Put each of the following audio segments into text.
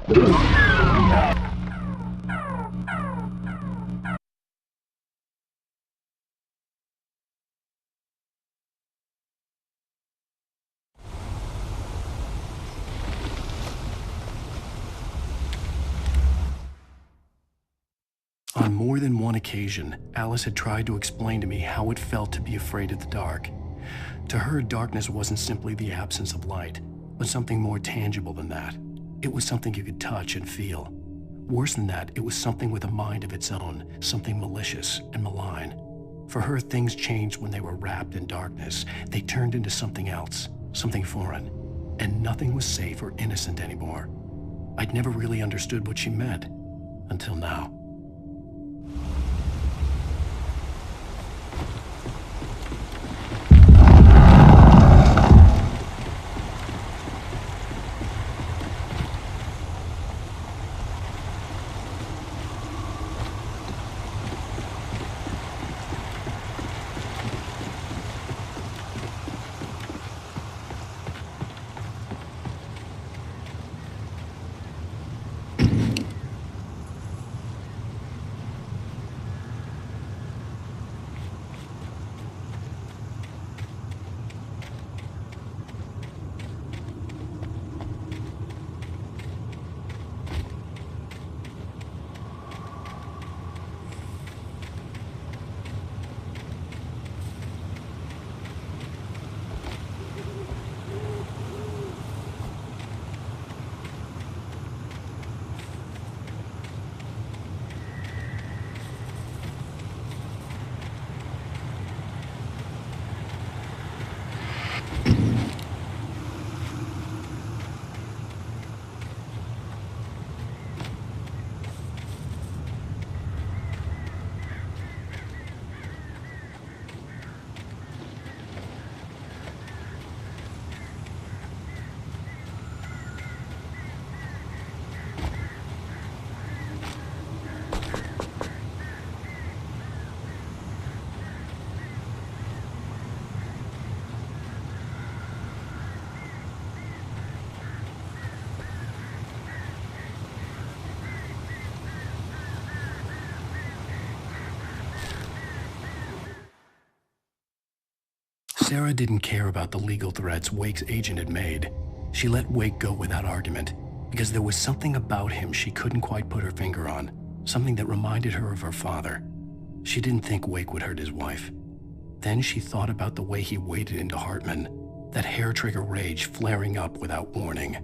On more than one occasion, Alice had tried to explain to me how it felt to be afraid of the dark. To her, darkness wasn't simply the absence of light, but something more tangible than that. It was something you could touch and feel. Worse than that, it was something with a mind of its own, something malicious and malign. For her, things changed when they were wrapped in darkness. They turned into something else, something foreign, and nothing was safe or innocent anymore. I'd never really understood what she meant, until now. Sarah didn't care about the legal threats Wake's agent had made. She let Wake go without argument, because there was something about him she couldn't quite put her finger on, something that reminded her of her father. She didn't think Wake would hurt his wife. Then she thought about the way he waded into Hartman, that hair-trigger rage flaring up without warning.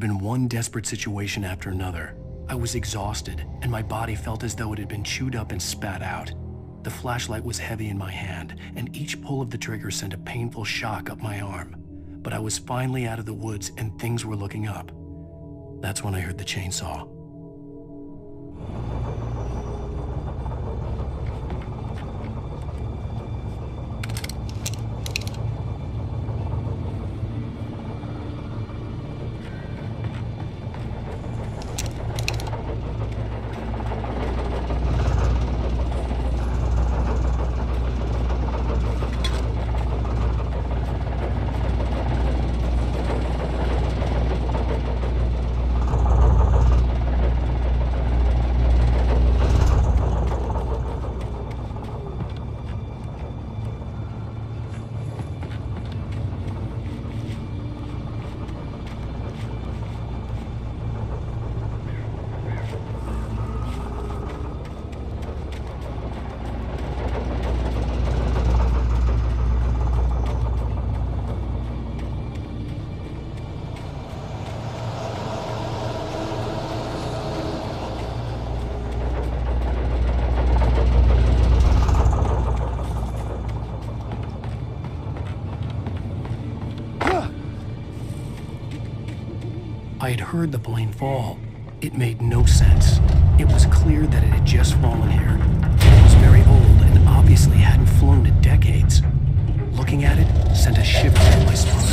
been one desperate situation after another. I was exhausted, and my body felt as though it had been chewed up and spat out. The flashlight was heavy in my hand, and each pull of the trigger sent a painful shock up my arm. But I was finally out of the woods, and things were looking up. That's when I heard the chainsaw. I had heard the plane fall. It made no sense. It was clear that it had just fallen here. It was very old and obviously hadn't flown in decades. Looking at it sent a shiver down my spine.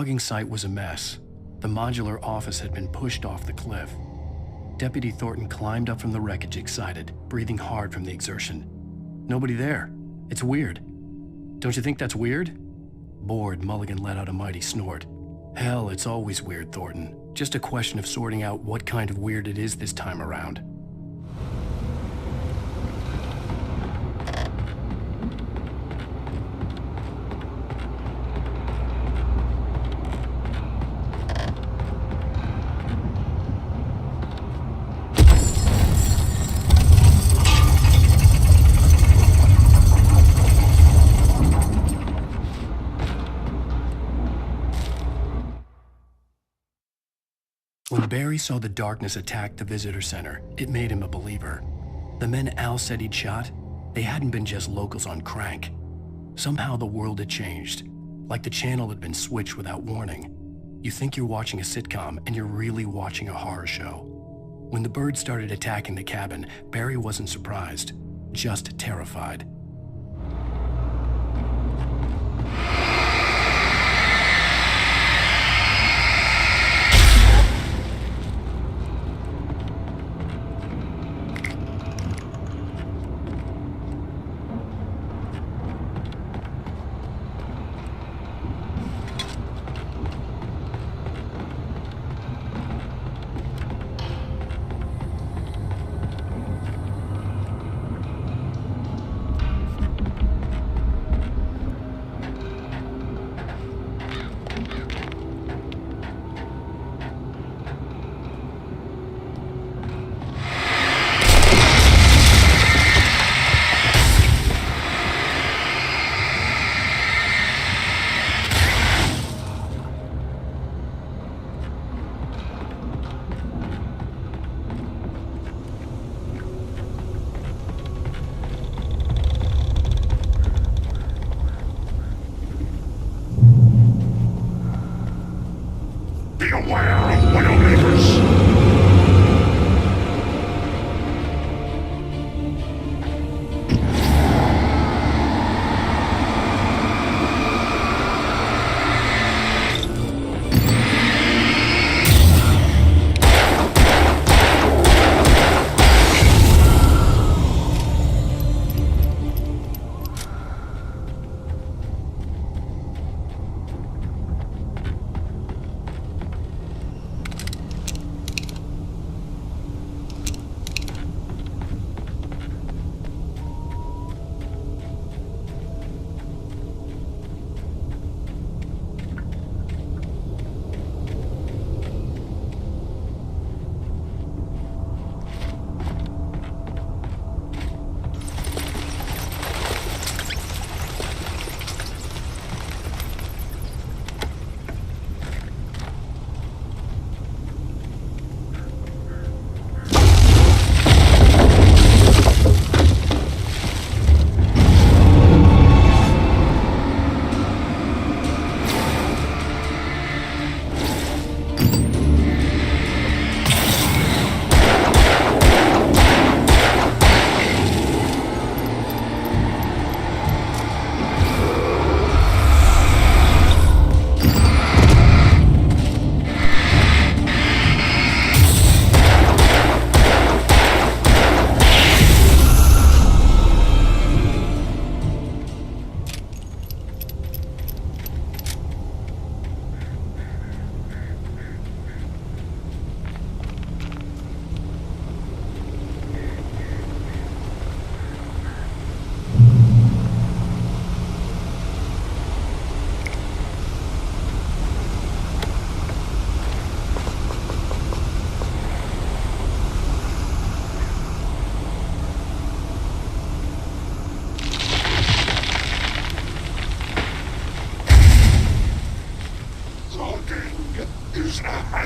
logging site was a mess. The modular office had been pushed off the cliff. Deputy Thornton climbed up from the wreckage excited, breathing hard from the exertion. Nobody there. It's weird. Don't you think that's weird? Bored, Mulligan let out a mighty snort. Hell, it's always weird, Thornton. Just a question of sorting out what kind of weird it is this time around. When Barry saw the darkness attack the visitor center, it made him a believer. The men Al said he'd shot, they hadn't been just locals on crank. Somehow the world had changed, like the channel had been switched without warning. You think you're watching a sitcom, and you're really watching a horror show. When the birds started attacking the cabin, Barry wasn't surprised, just terrified.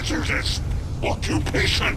hazardous occupation.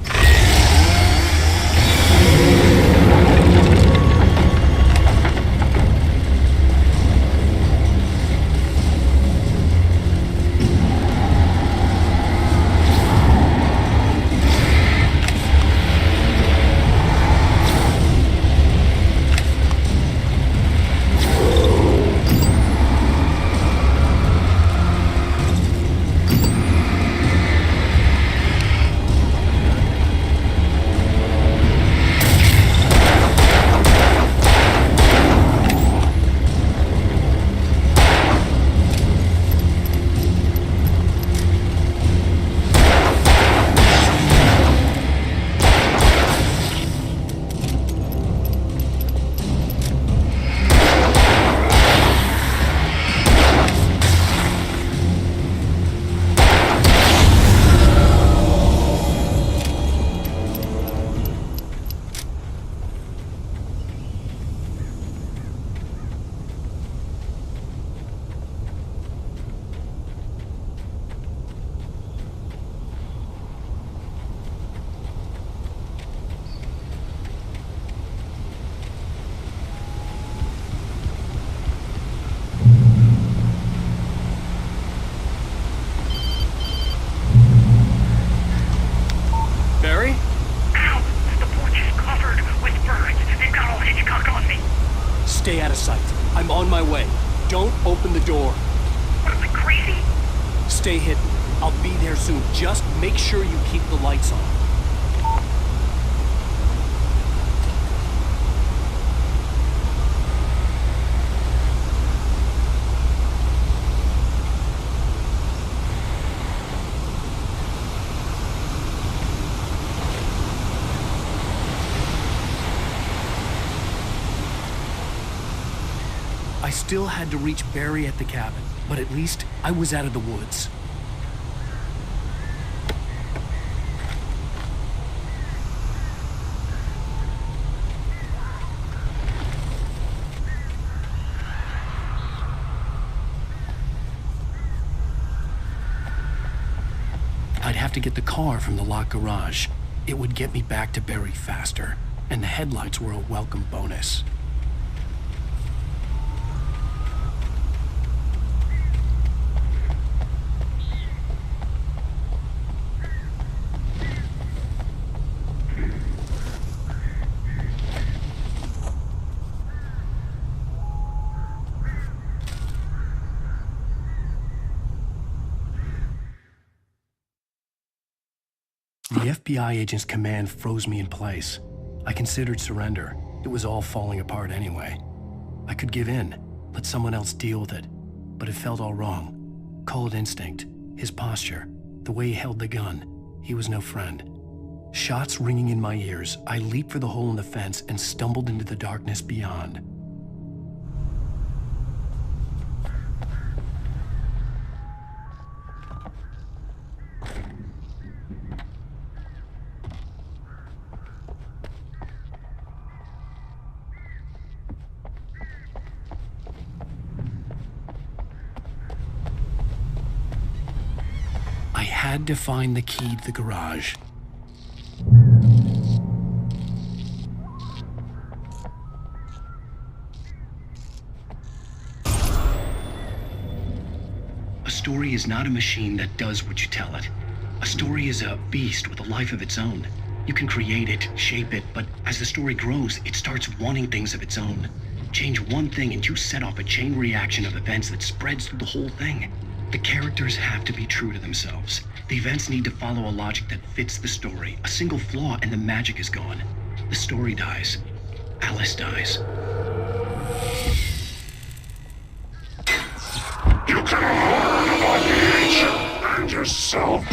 I'm on my way. Don't open the door. What, am I crazy? Stay hidden. I'll be there soon. Just make sure you keep the lights on. I still had to reach Barry at the cabin, but at least I was out of the woods. I'd have to get the car from the locked garage. It would get me back to Barry faster, and the headlights were a welcome bonus. The FBI agent's command froze me in place. I considered surrender. It was all falling apart anyway. I could give in, let someone else deal with it, but it felt all wrong. Call it instinct, his posture, the way he held the gun. He was no friend. Shots ringing in my ears, I leaped for the hole in the fence and stumbled into the darkness beyond. I had to find the key to the garage. A story is not a machine that does what you tell it. A story is a beast with a life of its own. You can create it, shape it, but as the story grows, it starts wanting things of its own. Change one thing and you set off a chain reaction of events that spreads through the whole thing. The characters have to be true to themselves. The events need to follow a logic that fits the story. A single flaw and the magic is gone. The story dies. Alice dies. You can learn about nature and yourself.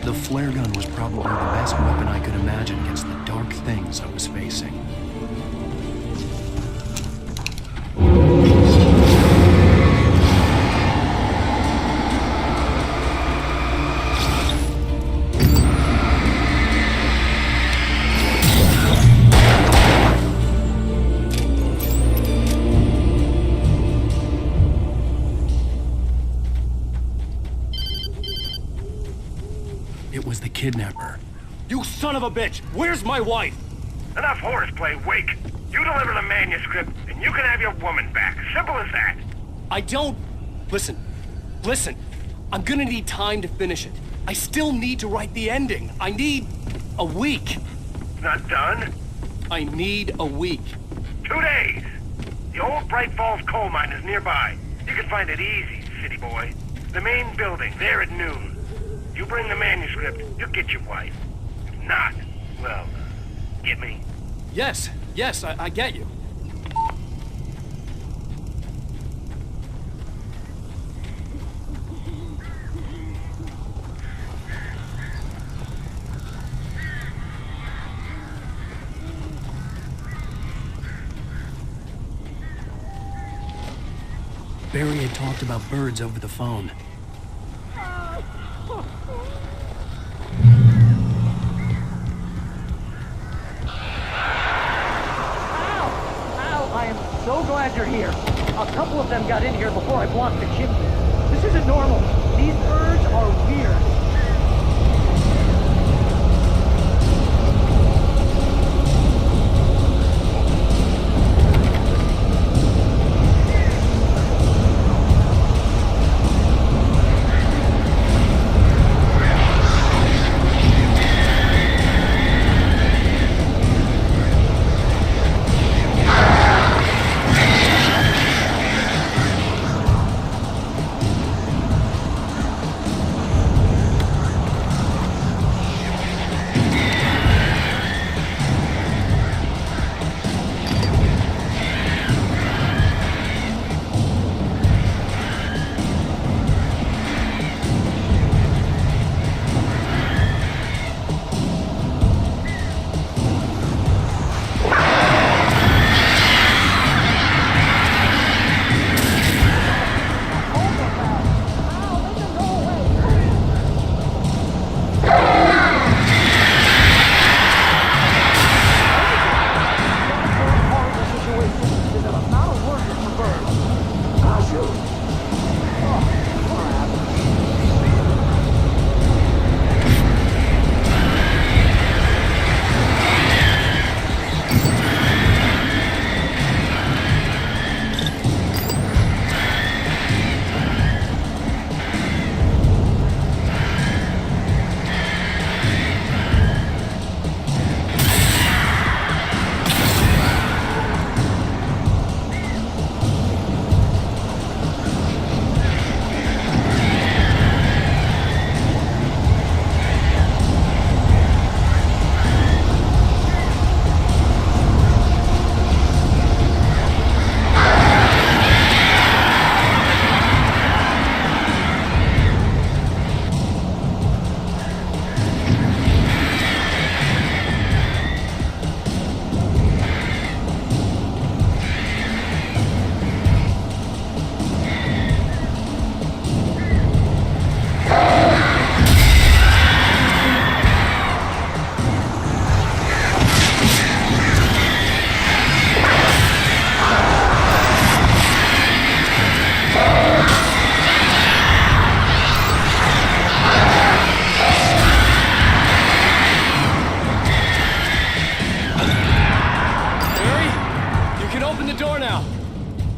The flare gun was probably the best weapon I could imagine against the dark things I was facing. It was the kidnapper. You son of a bitch! Where's my wife? Enough horseplay, Wake. You deliver the manuscript, and you can have your woman back. Simple as that. I don't... Listen. I'm gonna need time to finish it. I still need to write the ending. I need a week. Not done? I need a week. 2 days. The old Bright Falls coal mine is nearby. You can find it easy, city boy. The main building, there at noon. You bring the manuscript, you'll get your wife. If not, well, get me? Yes, I get you. Barry had talked about birds over the phone. I am so glad you're here. A couple of them got in here before I blocked the chimney. This isn't normal. These birds are weird.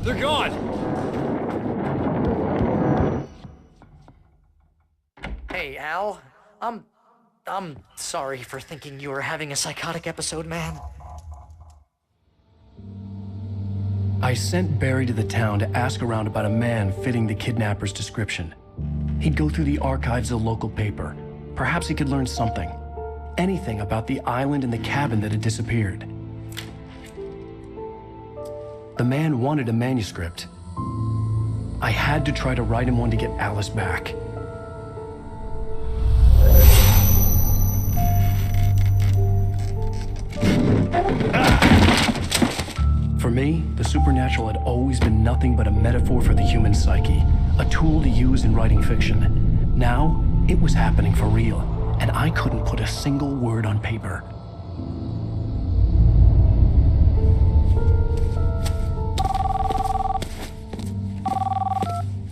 They're gone! Hey, Al. I'm sorry for thinking you were having a psychotic episode, man. I sent Barry to the town to ask around about a man fitting the kidnapper's description. He'd go through the archives of the local paper. Perhaps he could learn something. Anything about the island and the cabin that had disappeared. The man wanted a manuscript. I had to try to write him one to get Alice back. For me, the supernatural had always been nothing but a metaphor for the human psyche, a tool to use in writing fiction. Now, it was happening for real, and I couldn't put a single word on paper.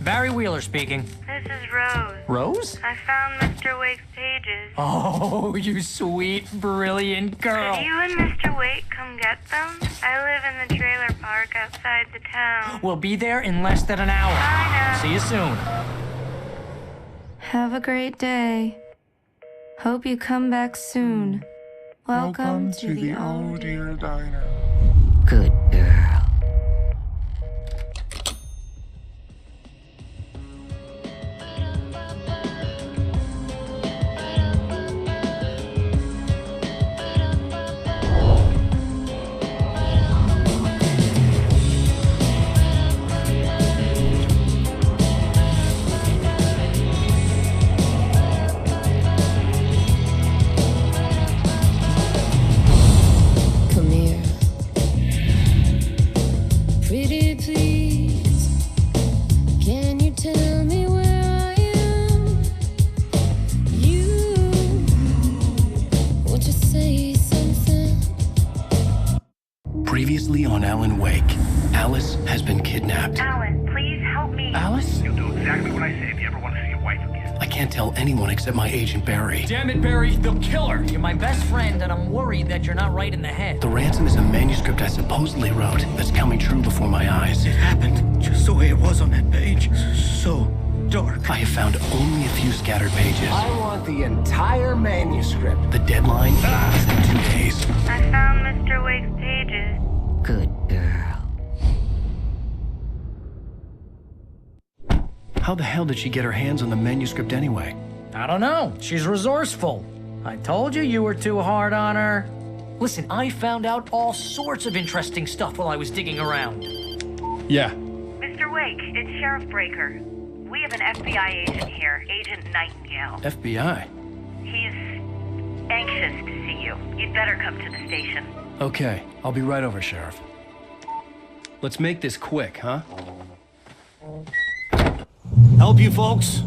Barry Wheeler speaking. This This is Rose. Rose? I found Mr. Wake's pages. Oh, you sweet, brilliant girl. Could you and Mr. Wake come get them? I live in the trailer park outside the town. We'll be there in less than an hour. Bye now. See you soon. Have a great day. Hope you come back soon. Welcome to the Oh Dear Diner. Good girl. Come here. Pretty please. Can you tell me where I am? You. Won't you say something? Previously on Alan Wake, Alice has been kidnapped. Alan, please help me. Alice? You'll do exactly what I say if you ever want to see your wife again. I can't tell anyone except my agent Barry. Damn it, Barry, they'll kill her. You're my best friend, and I'm worried that you're not right in the head. The ransom is a manuscript I supposedly wrote that's coming true before my eyes. It happened just the way it was on that page. So dark. I have found only a few scattered pages. I want the entire manuscript. The deadline is in 2 days. I found Mr. Wake's pages. Good girl. How the hell did she get her hands on the manuscript anyway? I don't know. She's resourceful. I told you were too hard on her. Listen, I found out all sorts of interesting stuff while I was digging around. Yeah. Mr. Wake, it's Sheriff Breaker. We have an FBI agent here, Agent Nightingale. FBI? He's anxious to see you. You'd better come to the station. Okay, I'll be right over, Sheriff. Let's make this quick, huh? Help you folks?